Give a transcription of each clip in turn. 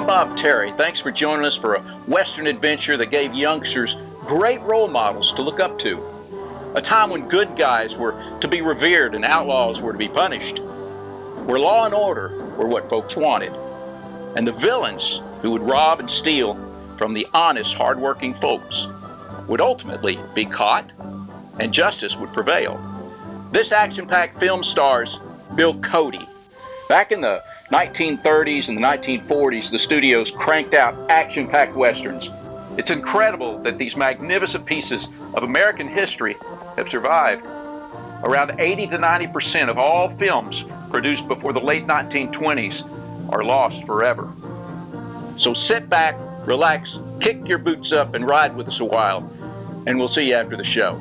I'm Bob Terry. Thanks for joining us for a Western adventure that gave youngsters great role models to look up to. A time when good guys were to be revered and outlaws were to be punished. Where law and order were what folks wanted. And the villains who would rob and steal from the honest, hard-working folks would ultimately be caught and justice would prevail. This action-packed film stars Bill Cody. Back in the 1930s and the 1940s, the studios cranked out action-packed westerns. It's incredible that these magnificent pieces of American history have survived. Around 80 to 90% of all films produced before the late 1920s are lost forever. So sit back, relax, kick your boots up, and ride with us a while. And we'll see you after the show.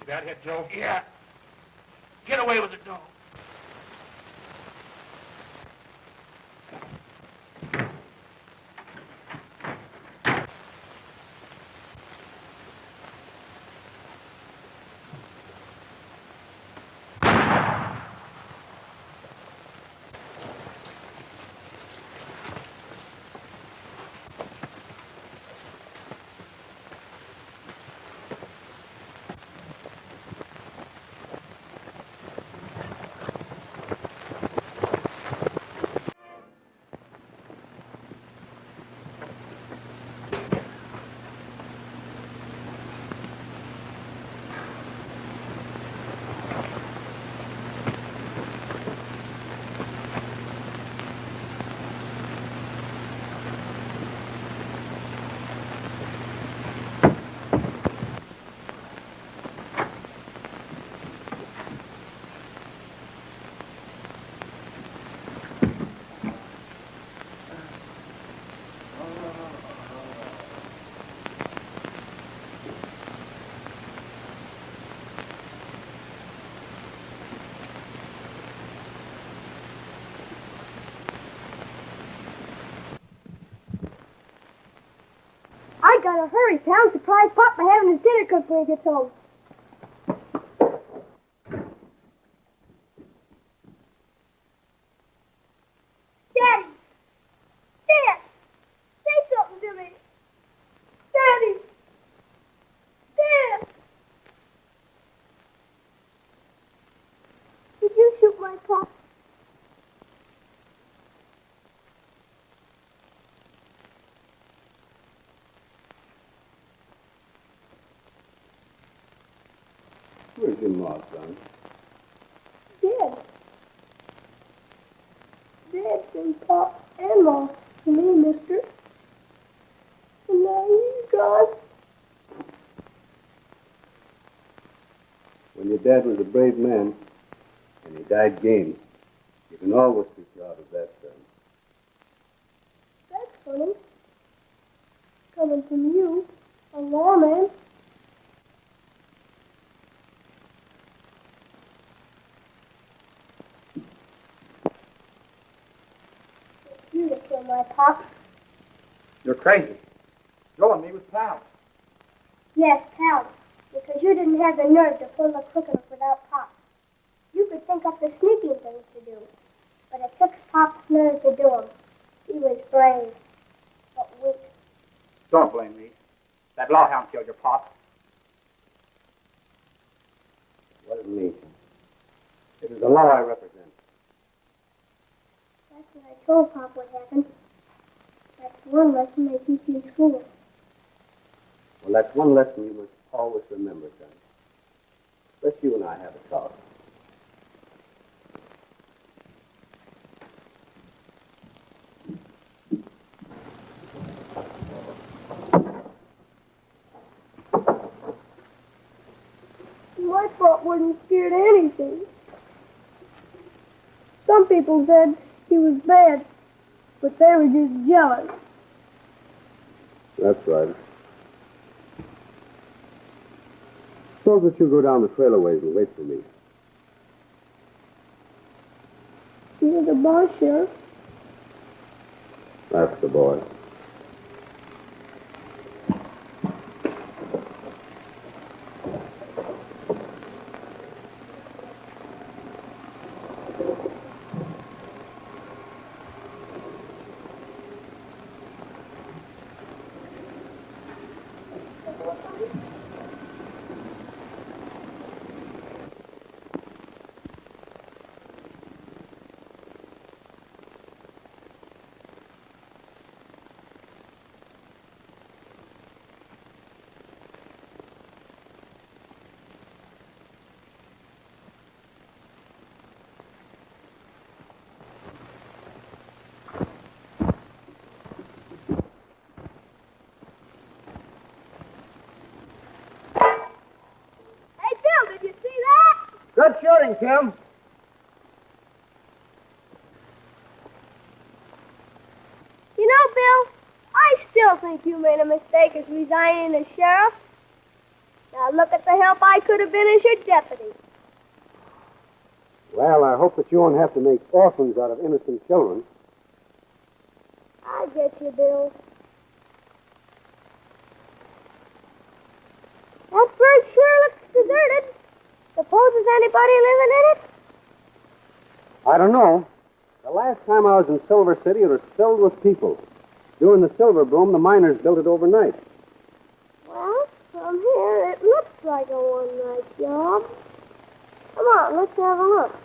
That hit, Joe? Yeah. Get away with it, dog. I gotta hurry, pal. Surprise Pop by having his dinner cooked when he gets home. Daddy! Dad! Say something to me! Daddy! Dad! Did you shoot my Pop? Where's your ma, son? Dead. Dead from Pop and Ma to me, mister. And now he's gone. When your dad was a brave man, and he died game, you can always be proud of that, son. That's funny. Coming from you, a lawman. You to kill my Pop. You're crazy. Joe and me was pals. Yes, pal. Because you didn't have the nerve to pull the crooked without Pop. You could think up the sneaking things to do. But it took Pop's nerve to do them. He was brave, but weak. Don't blame me. That lawhound killed your pop. What does it mean? It is the law I represent. That's what I told Pop would happen. That's one lesson they teach you in school. Well, that's one lesson you must always remember, son. Let's you and I have a talk. My Pop wasn't scared of anything. Some people said he was bad, but they were just jealous. That's right. Suppose that you go down the trail a ways and wait for me. You're the boss, Sheriff. That's the boy. Good shooting, Kim. You know, Bill, I still think you made a mistake as resigning as sheriff. Now look at the help I could have been as your deputy. Well, I hope that you won't have to make orphans out of innocent children. I get you, Bill. That bird sure looks deserted. Suppose there's anybody living in it? I don't know. The last time I was in Silver City, it was filled with people. During the silver boom, the miners built it overnight. Well, from here, it looks like a one-night job. Come on, let's have a look.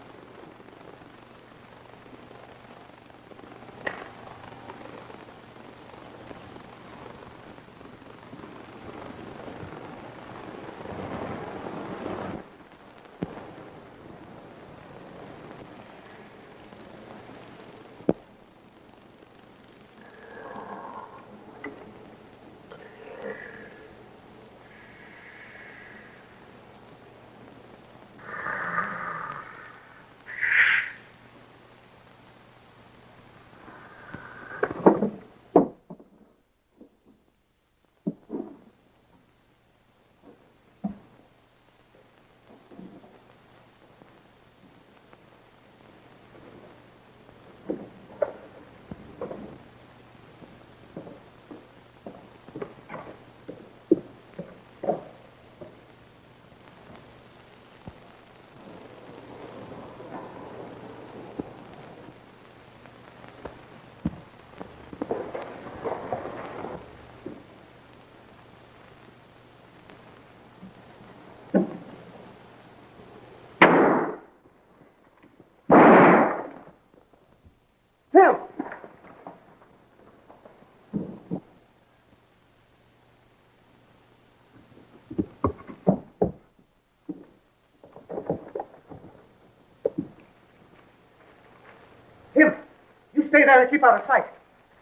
Stay there and keep out of sight.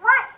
Right.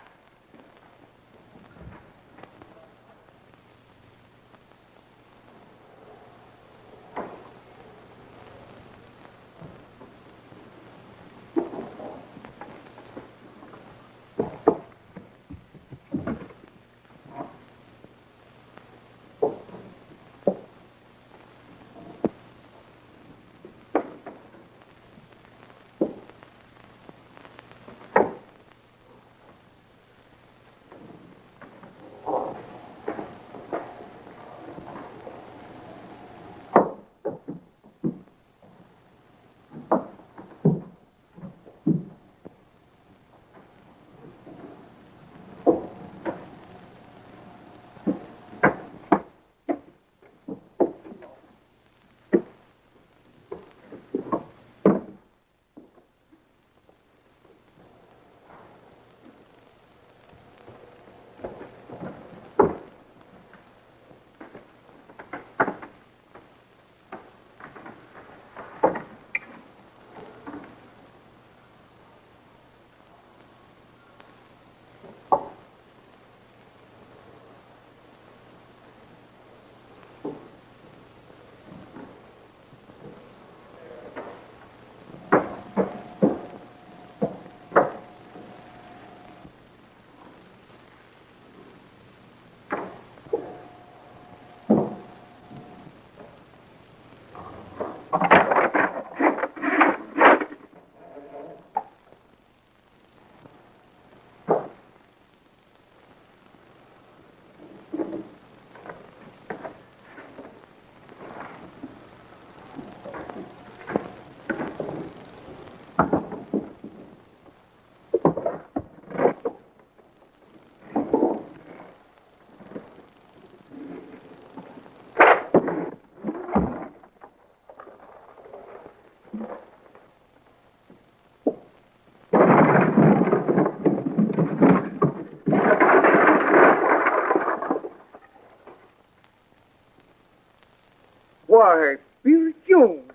Why, Bill Jones,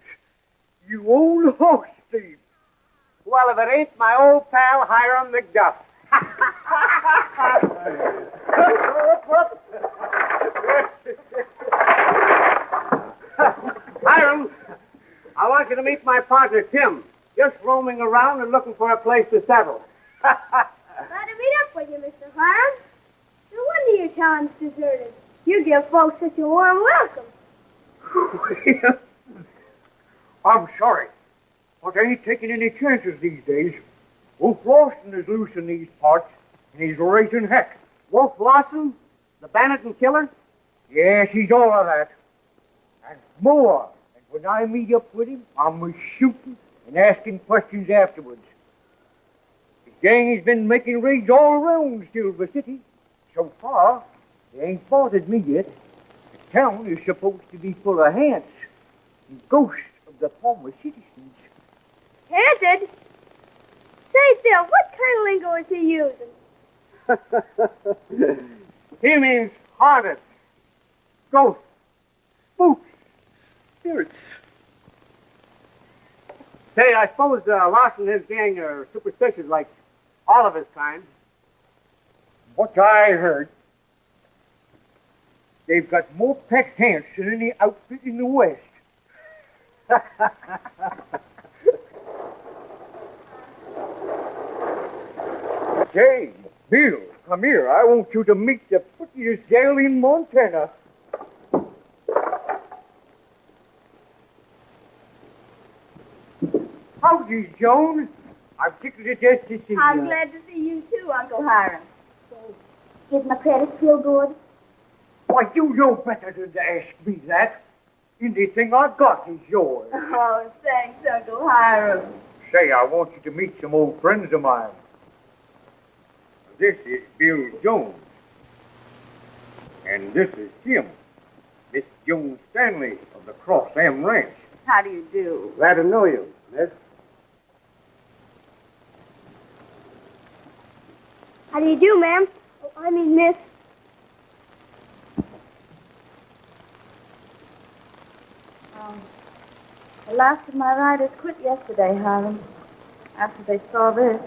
you old horse thief. Well, if it ain't my old pal Hiram McDuff. Hiram, I want you to meet my partner, Tim. Just roaming around and looking for a place to settle. Glad to meet up with you, Mr. Hiram. No wonder your town's deserted. You give folks such a warm welcome. I'm sorry, but I ain't taking any chances these days. Wolf Lawson is loose in these parts, and he's raising heck. Wolf Lawson? The bandit and killer? Yes, he's all of that. And more. And when I meet up with him, I'm shooting and asking questions afterwards. His gang has been making raids all around Silver City. So far, they ain't bothered me yet. The town is supposed to be full of hants and ghosts of the former citizens. Haunted? Say, Phil, what kind of lingo is he using? He means haunted. Ghosts. Spooks. Spirits. Say, I suppose Lawson and his gang are superstitious like all of his kind. What I heard, they've got more packed hants than any outfit in the West. Say, Bill, come here. I want you to meet the prettiest gal in Montana. Howdy, Joan. I'm tickled to death to see you. I'm glad to see you too, Uncle Hiram. Is my credit still good? Why, you know better than to ask me that. Anything I've got is yours. Oh, thanks, Uncle Hiram. Say, I want you to meet some old friends of mine. This is Bill Jones. And this is Tim. Miss Joan Stanley of the Cross Am Ranch. How do you do? Glad to know you, miss. How do you do, ma'am? Oh, I mean, miss. The last of my riders quit yesterday, Hiram, after they saw this.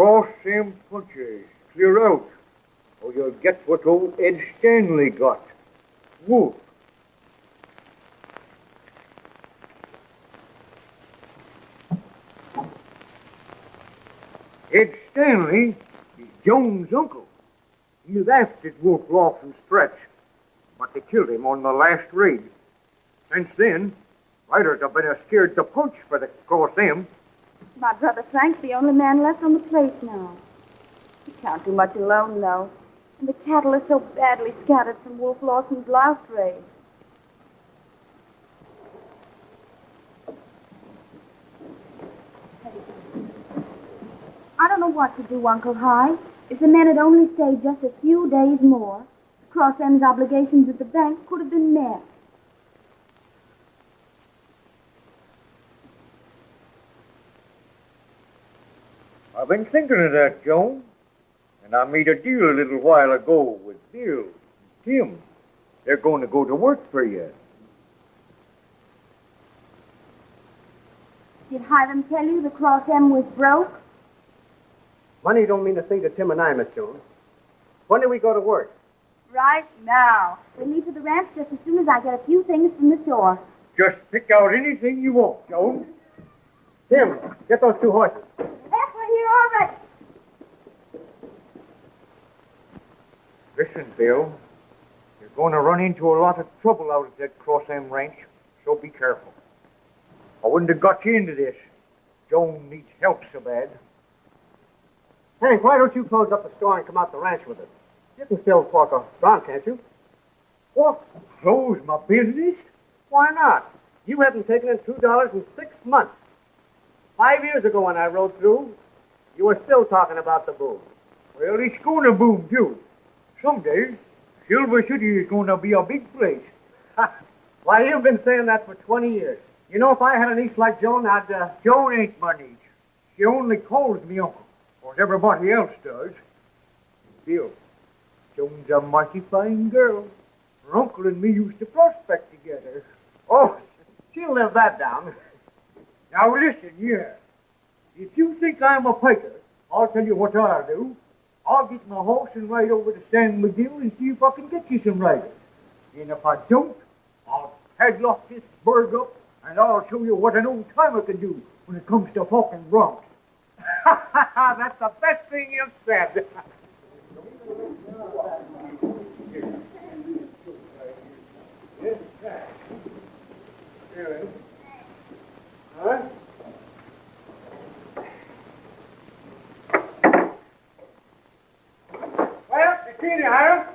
cross them punches. Clear out, or you'll get what old Ed Stanley got. Wolf. Ed Stanley is Joan's uncle. He laughed at Wolf Lawson's threats, but they killed him on the last raid. Since then, riders have been scared to punch for the cross them. My brother Frank's the only man left on the place now. He can't do much alone, though. And the cattle are so badly scattered from Wolf Lawson's last raid. I don't know what to do, Uncle Hi. If the men had only stayed just a few days more, Cross M's obligations at the bank could have been met. I've been thinking of that, Joan. And I made a deal a little while ago with Bill and Tim. They're going to go to work for you. Did Hiram tell you the Cross M was broke? Money don't mean a thing to Tim and I, Miss Jones. When do we go to work? Right now. We leave for the ranch just as soon as I get a few things from the store. Just pick out anything you want, Joan. Tim, get those 2 horses. Ethel, here already. Listen, Bill. You're going to run into a lot of trouble out at that Cross M ranch, so be careful. I wouldn't have got you into this. Joan needs help so bad. Hank, why don't you close up the store and come out the ranch with us? You can still talk a bronc, can't you? What? Close my business? Why not? You haven't taken in $2 in 6 months. 5 years ago when I rode through, you were still talking about the boom. Well, it's going to boom, too. Someday, Silver City is going to be a big place. Why, you've been saying that for 20 years. You know, if I had a niece like Joan, I'd, Joan ain't my niece. She only calls me uncle, or everybody else does. Bill, Joan's a mighty fine girl. Her uncle and me used to prospect together. Oh, she'll live that down. Now listen, yeah. If you think I'm a piker, I'll tell you what I'll do. I'll get my horse and ride over to San Miguel and see if I can get you some riders. And if I don't, I'll padlock this burg up, and I'll show you what an old timer can do when it comes to hawking broncs. That's the best thing you've said. Huh? Well, you seen it, Hiram?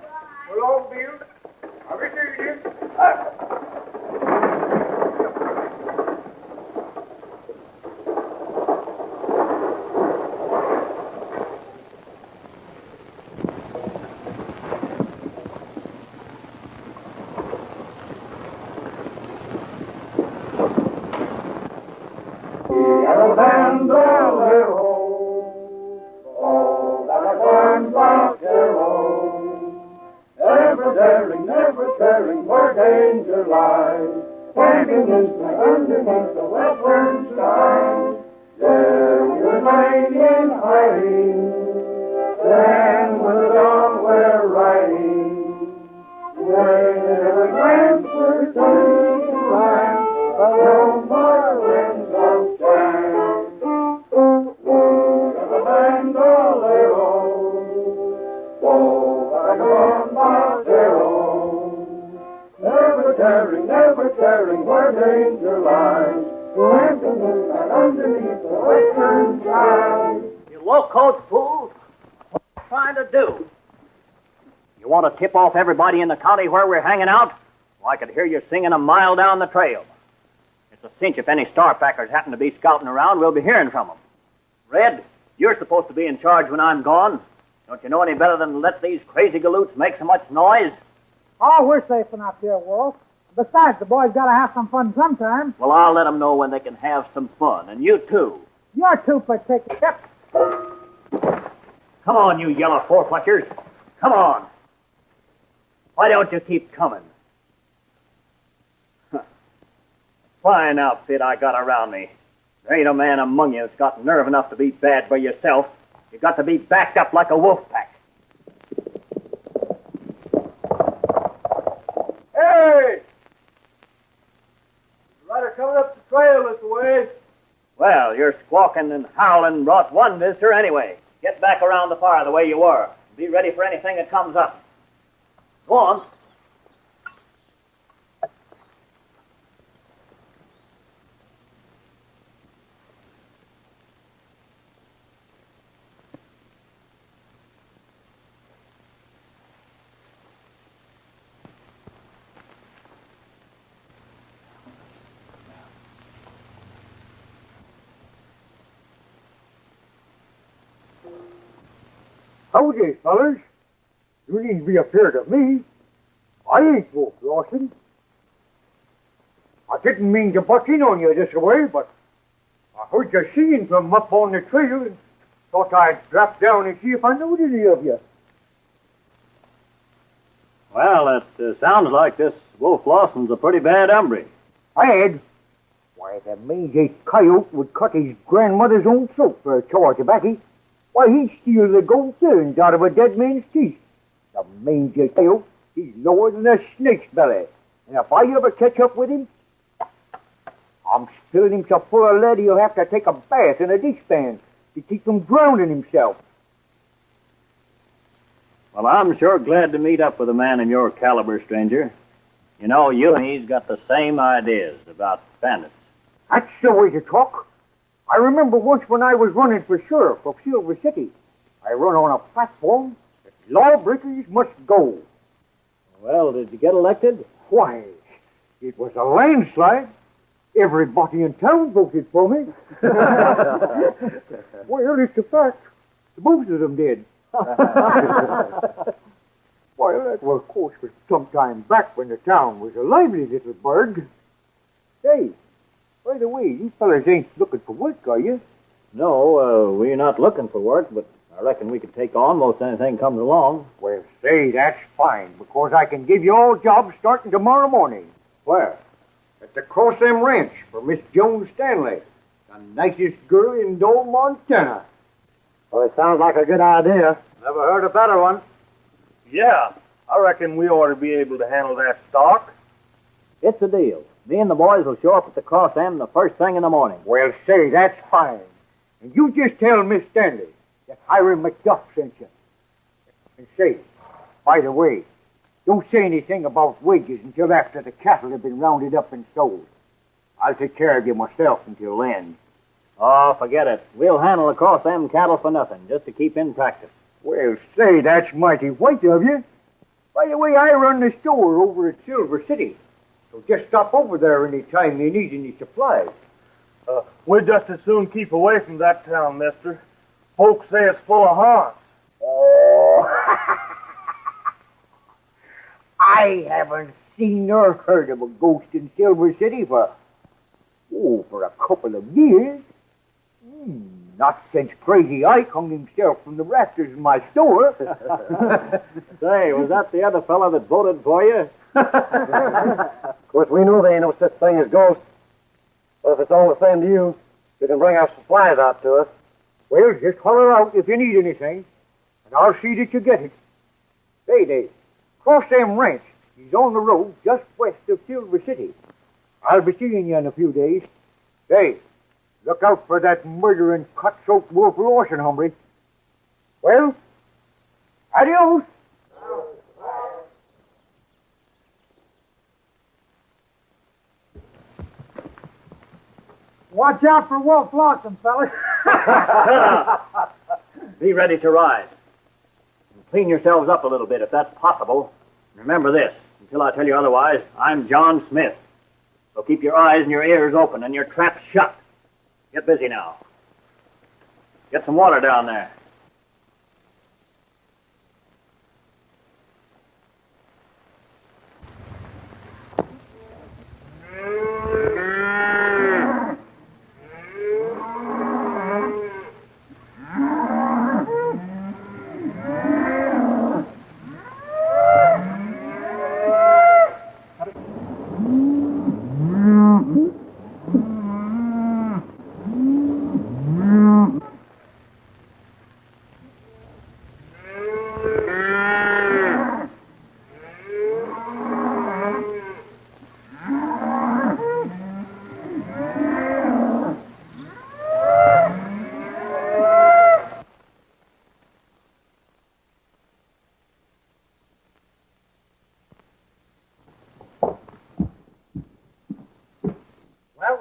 Hello, Bill. I'll be seeing you. Tip off everybody in the county where we're hanging out? Well, I could hear you singing a mile down the trail. It's a cinch if any starpackers happen to be scouting around, we'll be hearing from them. Red, you're supposed to be in charge when I'm gone. Don't you know any better than to let these crazy galoots make so much noise? Oh, we're safe enough here, Wolf. Besides, the boys gotta have some fun sometime. Well, I'll let them know when they can have some fun, and you too. You're too particular. Come on, you yellow four-fletchers. Come on. Why don't you keep coming? Fine outfit I got around me. There ain't a man among you that's got nerve enough to be bad by yourself. You got to be backed up like a wolf pack. Hey! Rider coming up the trail this way. Well, your squawking and howling brought one visitor anyway. Get back around the fire the way you were. Be ready for anything that comes up. Go on. Howdy, fellers. You needn't be afraid of me. I ain't Wolf Lawson. I didn't mean to butt in on you this way, but I heard you singing from up on the trail and thought I'd drop down and see if I knowed any of you. Well, it sounds like this Wolf Lawson's a pretty bad hombre. Bad? Why, the mangy coyote would cut his grandmother's own throat for a chaw of tobacco. Why, he'd steal the gold earrings out of a dead man's teeth. The mangy coyote, he's lower than a snake's belly. And if I ever catch up with him, I'm spilling him so full of lead he'll have to take a bath in a dishpan to keep from drowning himself. Well, I'm sure glad to meet up with a man in your caliber, stranger. You know, you and he's got the same ideas about bandits. That's the way to talk. I remember once when I was running for sheriff of Silver City. I run on a platform that lawbreakers must go. Well, did you get elected? Why, it was a landslide. Everybody in town voted for me. Well, it's a fact. Most of them did. Well, that was, of course, was some time back when the town was a lively little burg. Say, by the way, you fellas ain't looking for work, are you? No, we're not looking for work, but I reckon we could take on most anything comes along. Well, say, that's fine, because I can give you all jobs starting tomorrow morning. Where? At the Cross M Ranch for Miss Joan Stanley, the nicest girl in Dole, Montana. Well, it sounds like a good idea. Never heard a better one. Yeah, I reckon we ought to be able to handle that stock. It's a deal. Me and the boys will show up at the Cross End the first thing in the morning. Well, say, that's fine. And you just tell Miss Stanley that Hiram McDuff sent you. And say, by the way, don't say anything about wages until after the cattle have been rounded up and sold. I'll take care of you myself until then. Oh, forget it. We'll handle the Cross End cattle for nothing, just to keep in practice. Well, say, that's mighty white of you. By the way, I run the store over at Silver City. So just stop over there any time you need any supplies. We'd just as soon keep away from that town, mister. Folks say it's full of haunts. Oh, I haven't seen or heard of a ghost in Silver City for a couple of years. Not since Crazy Ike hung himself from the rafters in my store. Say, was that the other fellow that voted for you? Of course, we know there ain't no such thing as ghosts. But if it's all the same to you, you can bring our supplies out to us. Well, just holler out if you need anything, and I'll see that you get it. Say, Cross M Ranch is on the road just west of Silver City. I'll be seeing you in a few days. Say, look out for that murdering cutthroat Wolf Lawson, hombre. Well, adios. Watch out for Wolf Lawson, fellas. Be ready to ride. And clean yourselves up a little bit if that's possible. Remember this, until I tell you otherwise, I'm John Smith. So keep your eyes and your ears open and your traps shut. Get busy now. Get some water down there.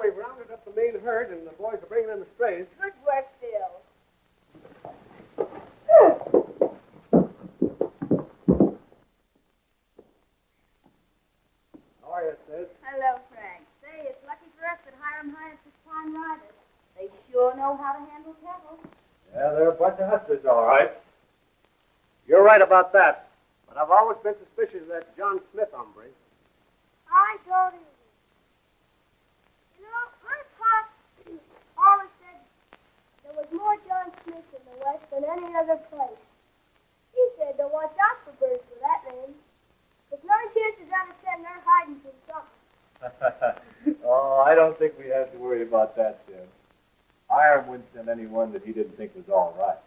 we've rounded up the main herd, and the boys are bringing in the strays. Good work, Bill. How are you, Sis? Hello, Frank. Say, it's lucky for us that Hiram hired such fine riders. They sure know how to handle cattle. Yeah, they're a bunch of hustlers, all right. You're right about that. But I've always been suspicious of that John Smith hombre. I don't either. You know, my pop always said there was more John Smiths in the West than any other place. He said to watch out for birds with that name. There's no chances out of saying they're hiding from something. Oh, I don't think we have to worry about that, Jim. Hiram wouldn't send anyone that he didn't think was all right.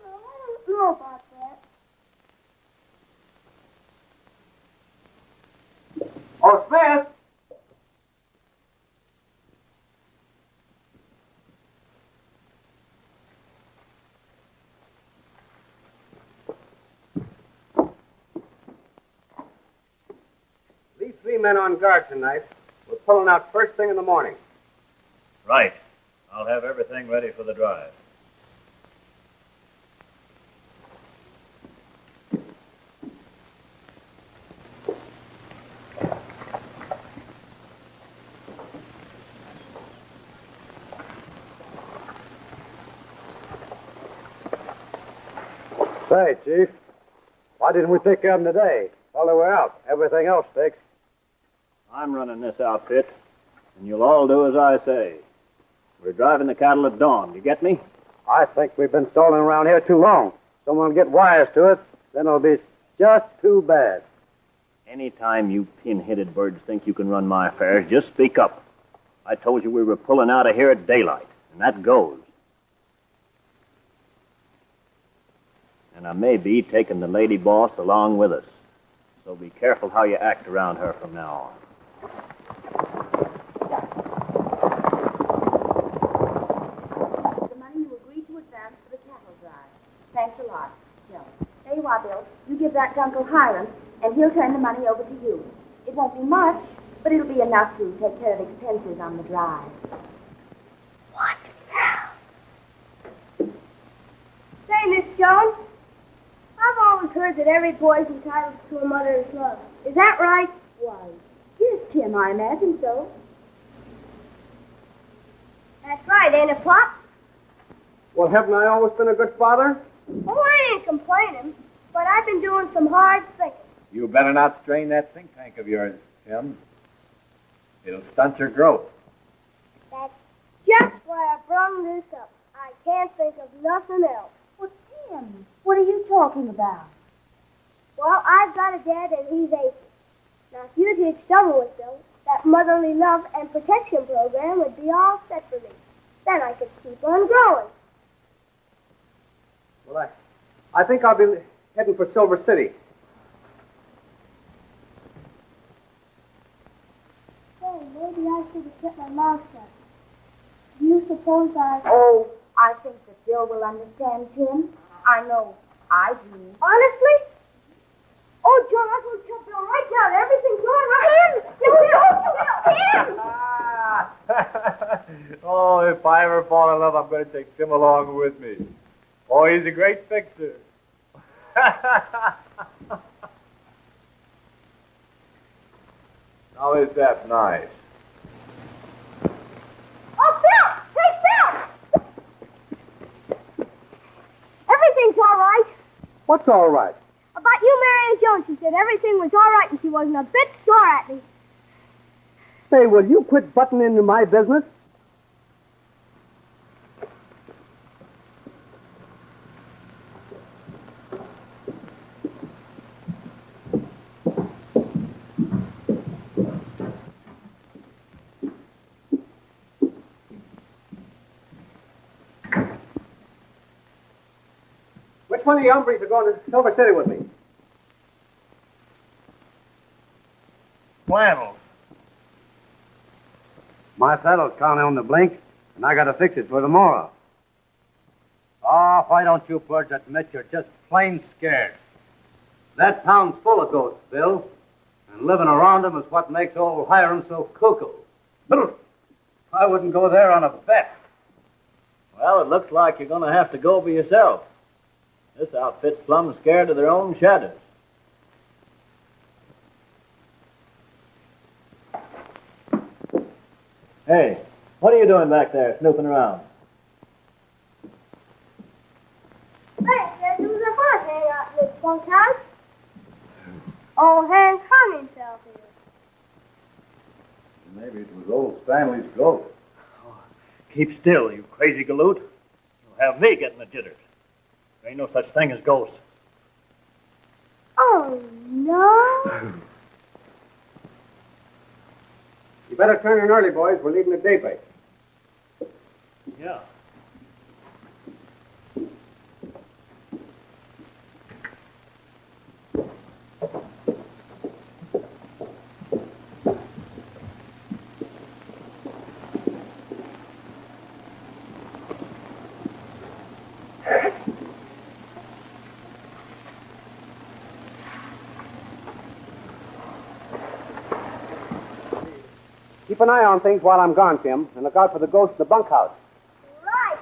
Well, I don't know about that. Oh, Smith! Leave 3 men on guard tonight. We're pulling out first thing in the morning. Right. I'll have everything ready for the drive. Say, Chief, why didn't we take care of them today? While they were out. Everything else fixed. I'm running this outfit, and you'll all do as I say. We're driving the cattle at dawn. You get me? I think we've been stalling around here too long. Someone will get wires to it, then it'll be just too bad. Anytime you pin-headed birds think you can run my affairs, just speak up. I told you we were pulling out of here at daylight, and that goes. And I may be taking the lady boss along with us. So be careful how you act around her from now on. The money you agreed to advance for the cattle drive. Thanks a lot, Joan. Tell you what, Bill, you give that to Uncle Hiram, and he'll turn the money over to you. It won't be much, but it'll be enough to take care of expenses on the drive. What now? Say, Miss Jones, I've always heard that every boy's entitled to a mother's love. Is that right? Why, yes, Tim, I imagine so. That's right, ain't it, Pop? Well, haven't I always been a good father? Oh, I ain't complaining, but I've been doing some hard thinking. You better not strain that think tank of yours, Tim. It'll stunt your growth. That's just why I brung this up. I can't think of nothing else. Well, Tim, what are you talking about? Well, I've got a dad and he's 80. Now, if you'd get stubborn with Bill, that motherly love and protection program would be all set for me. Then I could keep on growing. Well, I think I'll be heading for Silver City. Hey, maybe I should have kept my mouth shut. Do you suppose Oh, I think that Bill will understand, Tim. I know I do. Honestly? Oh, John, I'm going to cut Bill right down. Everything's going right. Tim! Tim! Oh, if I ever fall in love, I'm going to take Tim along with me. Oh, he's a great fixer. Now, is that nice? Oh, Bill! Hey, Bill! Everything's all right. What's all right? About you marrying Joan, she said everything was all right and she wasn't a bit sore at me. Say, will you quit butting into my business? Which one of the hombres are going to Silver City with me? Flannels. My saddle's counting on the blink, and I got to fix it for tomorrow. Oh, why don't you birds admit you're just plain scared? That town's full of ghosts, Bill, and living around them is what makes old Hiram so cuckoo. I wouldn't go there on a bet. Well, it looks like you're going to have to go by yourself. This outfit's plumb scared of their own shadows. Hey, what are you doing back there, snooping around? Hey, there was a horse hanging out in this bunkhouse. Old Hans hung himself here. Maybe it was old Stanley's ghost. Keep still, you crazy galoot. You'll have me getting the jitters. There ain't no such thing as ghosts. Oh, no. You better turn in early, boys. We're leaving at daybreak. Yeah. Keep an eye on things while I'm gone, Tim, and look out for the ghost in the bunkhouse. Right.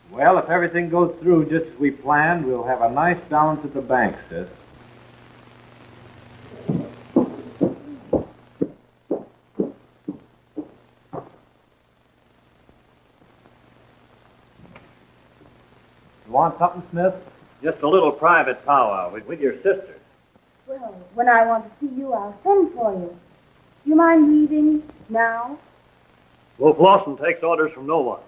Well, if everything goes through just as we planned, we'll have a nice balance at the bank, sis. You want something, Smith? Just a little private powwow with your sister. Well, when I want to see you, I'll send for you. You mind leaving now? Wolf Lawson takes orders from no one.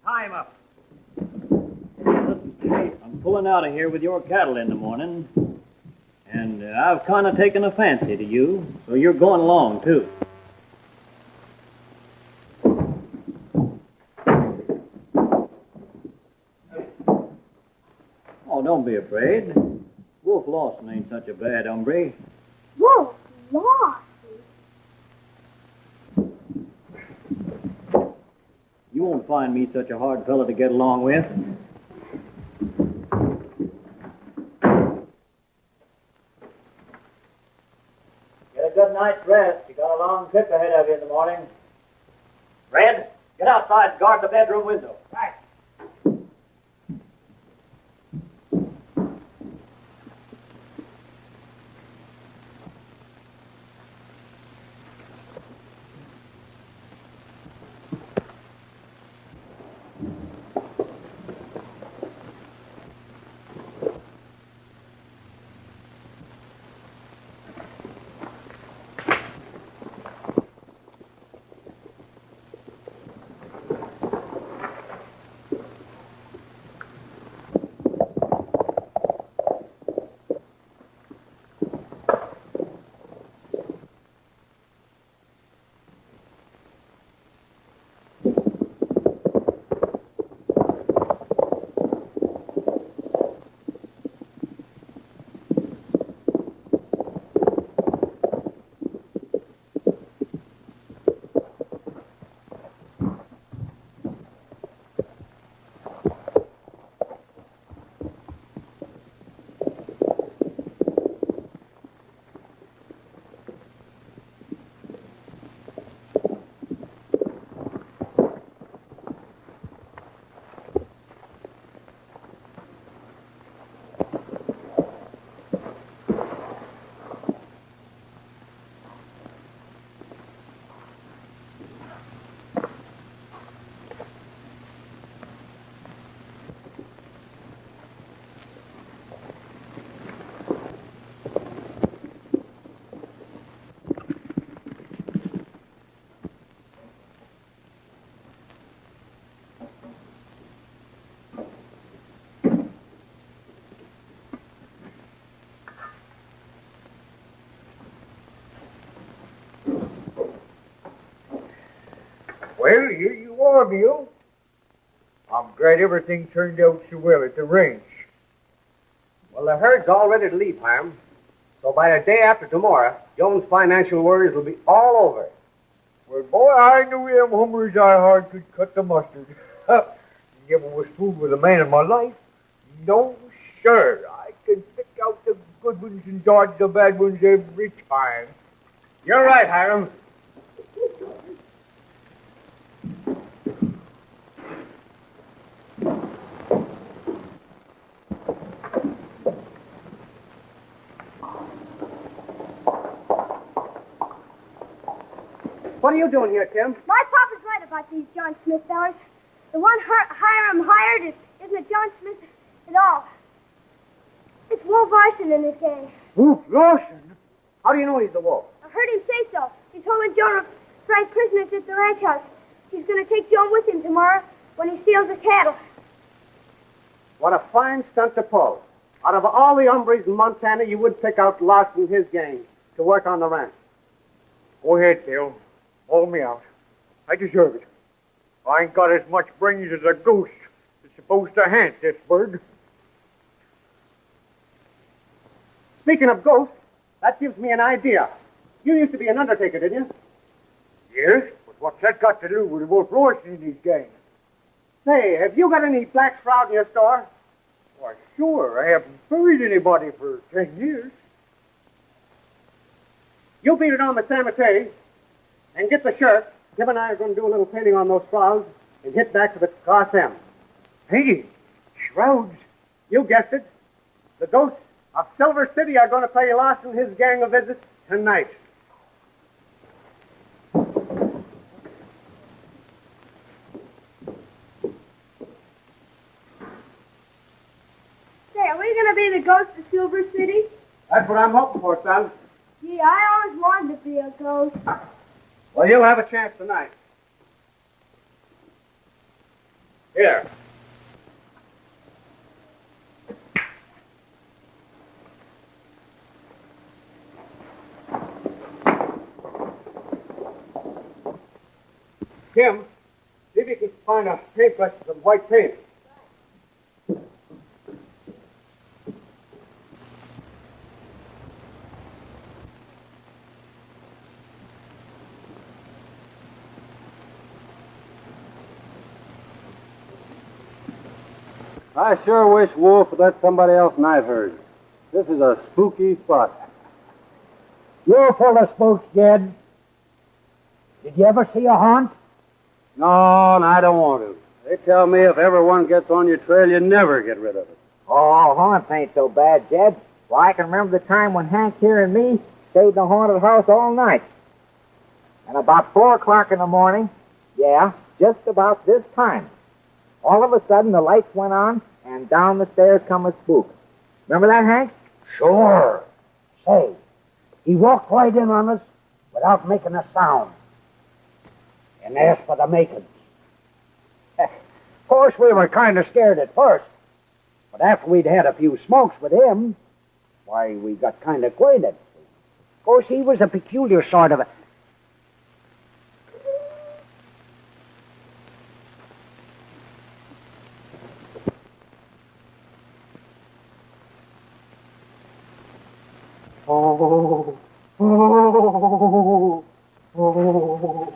Time up. Listen, Steve, I'm pulling out of here with your cattle in the morning, and I've kind of taken a fancy to you, so you're going along, too. Oh, don't be afraid. Wolf Lawson ain't such a bad hombre. Whoa, Lawson. You won't find me such a hard fellow to get along with. Get a good night's rest. You got a long trip ahead of you in the morning. Red, get outside and guard the bedroom window. Right. Well, here you are, Bill. I'm glad everything turned out so well at the ranch. Well, the herd's all ready to leave, Hiram. So by the day after tomorrow, Joan's financial worries will be all over. Well, boy, I knew them hummers I hard could cut the mustard. Never was fooled with a man in my life. No, sir. I can pick out the good ones and dodge the bad ones every time. You're right, Hiram. What are you doing here, Tim? My papa's right about these John Smith fellas. The one Hiram hired isn't a John Smith at all. It's Wolf Larson in his gang. Wolf Lawson? How do you know he's the wolf? I heard him say so. He's holding Joan of Frank prisoners at the ranch house. He's going to take Joan with him tomorrow when he steals the cattle. What a fine stunt to pull. Out of all the hombres in Montana, you would pick out Lawson and his gang to work on the ranch. Go ahead, Bill. Haul me out. I deserve it. I ain't got as much brains as a goose that's supposed to hunt this bird. Speaking of ghosts, that gives me an idea. You used to be an undertaker, didn't you? Yes, but what's that got to do with Wolf Larson and his gang? Say, have you got any black shroud in your store? Why, sure. I haven't buried anybody for 10 years. You beat it on the cemetery and get the shirt. Tim and I are going to do a little painting on those shrouds and hit back to the Cross M. Painting? Shrouds? You guessed it. The ghosts of Silver City are going to pay Lawson and his gang a visit tonight. Say, are we going to be the ghost of Silver City? That's what I'm hoping for, son. Gee, I always wanted to be a ghost. Well, you'll have a chance tonight. Here. Tim, see if you can find a paintbrush with some white paint. I sure wish Wolf would let somebody else night herd. This is a spooky spot. You're full of spooks, Jed. Did you ever see a haunt? No, and I don't want to. They tell me if ever one gets on your trail, you never get rid of it. Oh, haunts ain't so bad, Jed. Why, I can remember the time when Hank here and me stayed in the haunted house all night. And about 4 o'clock in the morning, yeah, just about this time, all of a sudden the lights went on and down the stairs come a spook. Remember that, Hank? Sure. Say, he walked right in on us without making a sound. And asked for the makings. Of course, we were kind of scared at first. But after we'd had a few smokes with him, why, we got kind of acquainted. Of course, he was a peculiar sort of a... Oh, oh, oh, oh.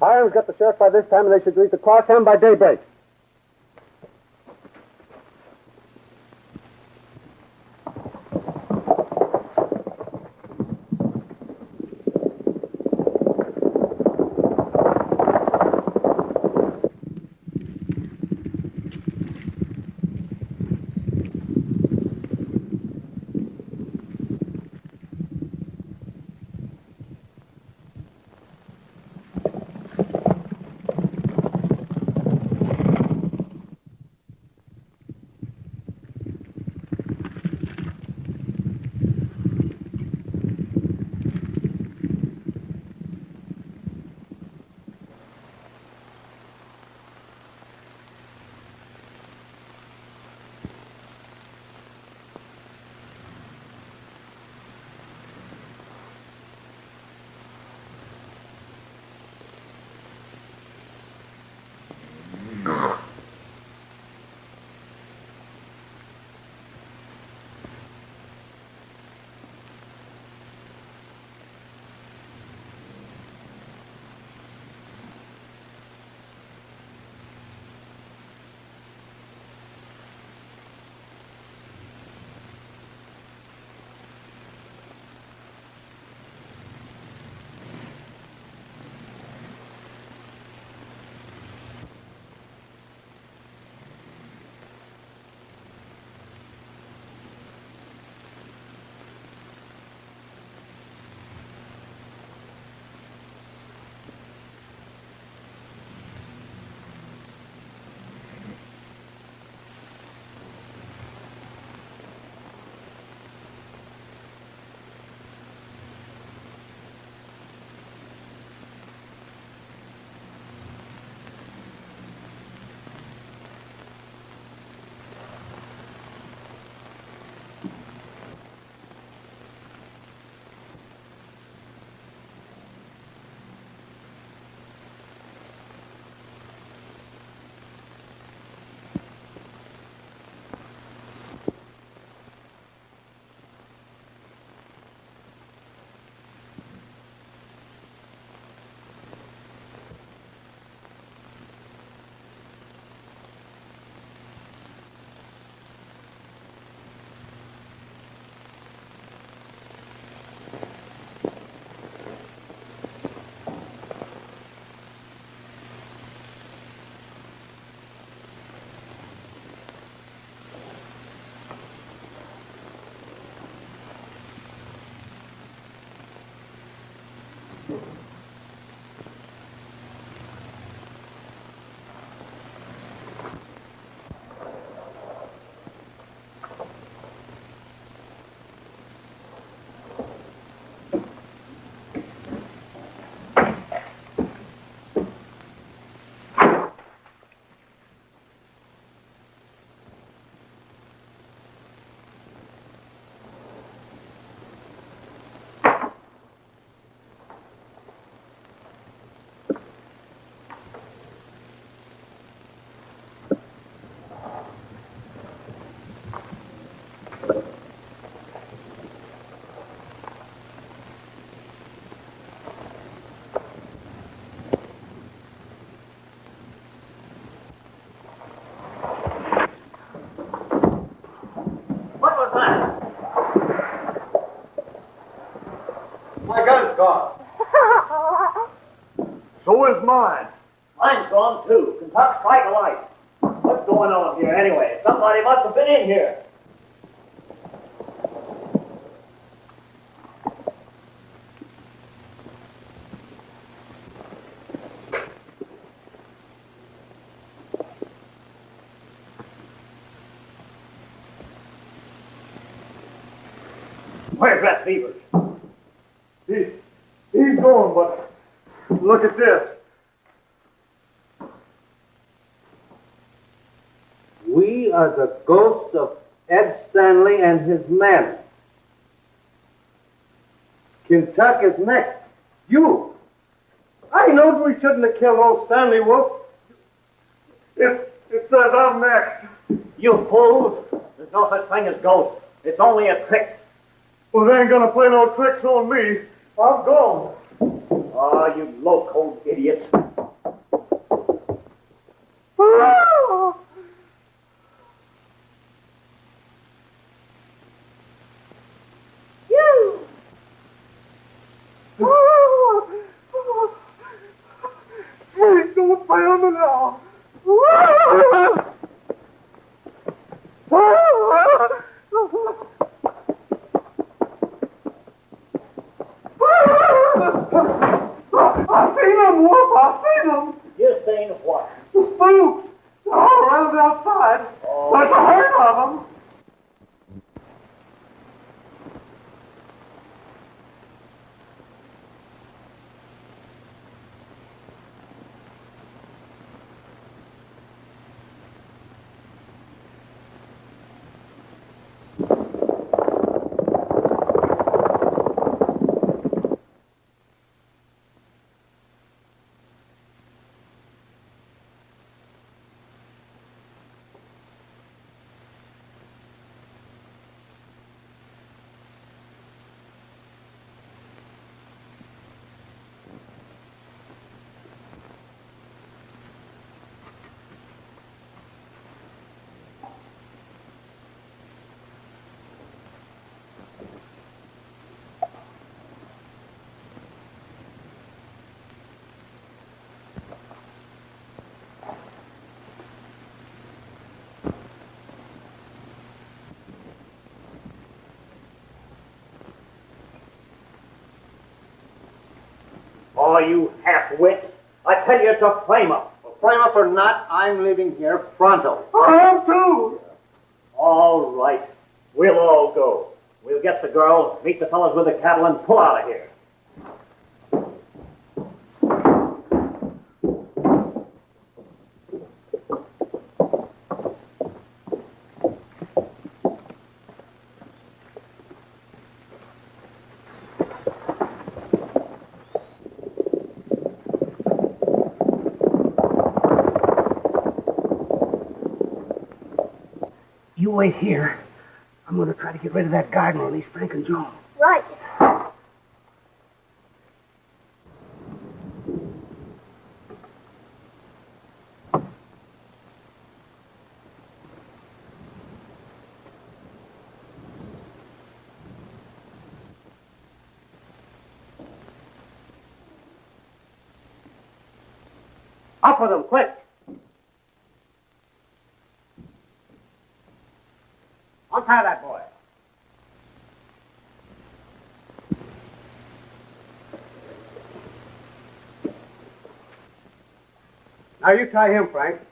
Hiram's got the sheriff by this time, and they should reach the cross town by daybreak. My gun's gone. So is mine. Mine's gone, too. Kentucky strike a light. What's going on here, anyway? Somebody must have been in here. Where's that Beavers? He's gone, but look at this. We are the ghosts of Ed Stanley and his men. Kentucky's next. You. I knowed we shouldn't have killed old Stanley Wolf. It says I'm next. You fools! There's no such thing as ghosts. It's only a trick. Well, they ain't gonna play no tricks on me. I'm gone. Oh, you low-cold idiots. Don't fail me now. I seen them, Wolf. I seen them. You seen what? The spooks. They're all around outside. There's a herd of them. Oh, you half-wits. I tell you, it's a frame-up. Well, frame up or not, I'm leaving here pronto. I am too. All right. We'll all go. We'll get the girl, meet the fellas with the cattle, and pull out of here. You wait here. I'm going to try to get rid of that gardener, release Frank and Joan. Right. Up with them, quick! Untie that boy. Now you tie him, Frank.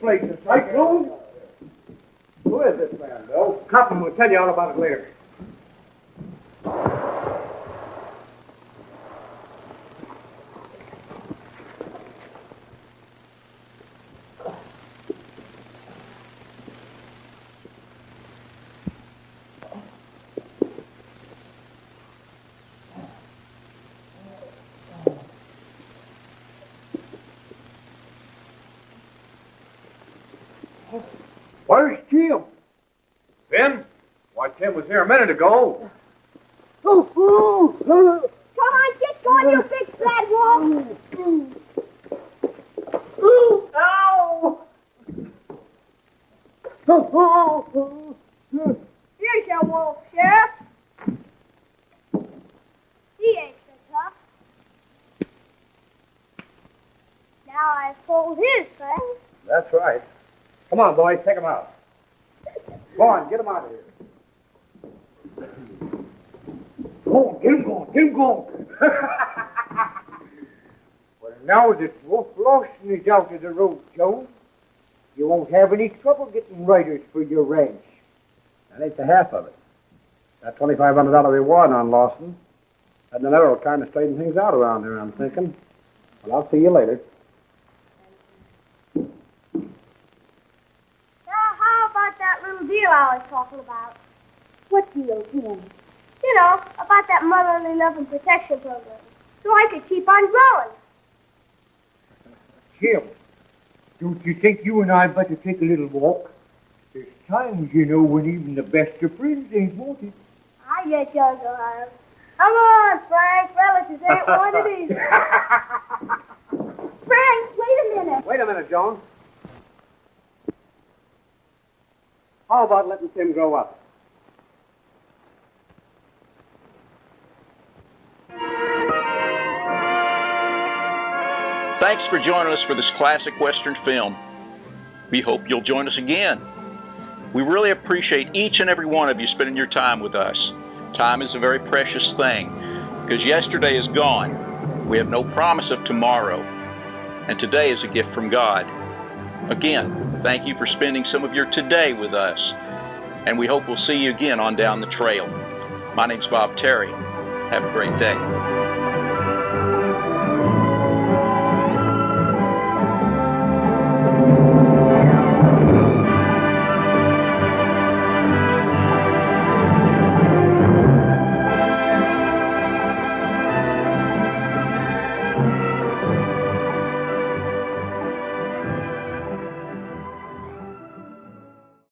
place, a cyclone? Who is this man, Bill? Cotton will tell you all about it later. Where's Jim? Ben? Why, Tim was here a minute ago. Come on, get going, you big flat wolf. Ow! Here's your wolf, Sheriff. He ain't so tough. Now I pulled his thing. That's right. Come on, boys, take him out. Go on, get him out of here. Go on, get him going, get him going. Well, now that Wolf Lawson is out of the road, Joan, you won't have any trouble getting riders for your ranch. That ain't the half of it. That $2,500 reward on Lawson. That and will kind of straighten things out around here, I'm thinking. Well, I'll see you later. How about that little deal I was talking about? What deal, Tim? You know, about that motherly love and protection program. So I could keep on growing. Jim, don't you think you and I better take a little walk? There's times, you know, when even the best of friends ain't wanted. I get you, Uncle Hiram. Come on, Frank. Relatives ain't wanted either. Frank, wait a minute. Wait a minute, Joan. How about letting Tim grow up? Thanks for joining us for this classic Western film. We hope you'll join us again. We really appreciate each and every one of you spending your time with us. Time is a very precious thing, because yesterday is gone. We have no promise of tomorrow, and today is a gift from God. Again, thank you for spending some of your today with us, and we hope we'll see you again on down the trail. My name's Bob Terry. Have a great day.